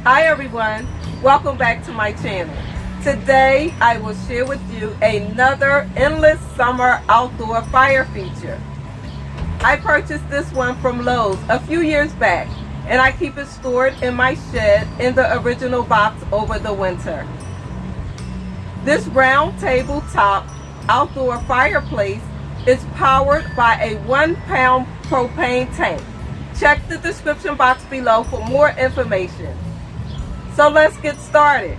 Hi everyone, welcome back to my channel. Today I will share with you another endless summer outdoor fire feature. I purchased this one from Lowe's a few years back and I keep it stored in my shed in the original box over the winter. This round tabletop outdoor fireplace is powered by a 1-pound propane tank. Check the description box below for more information. So let's get started.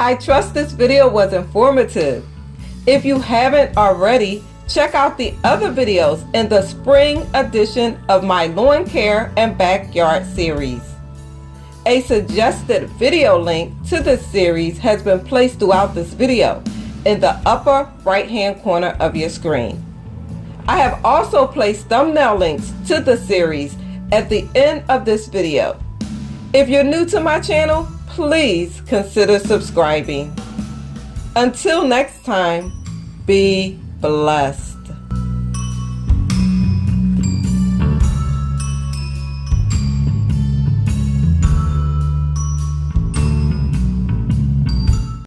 I trust this video was informative. If you haven't already, check out the other videos in the spring edition of my lawn care and backyard series. A suggested video link to this series has been placed throughout this video in the upper right hand corner of your screen. I have also placed thumbnail links to the series at the end of this video. If you're new to my channel, please consider subscribing. Until next time, be blessed.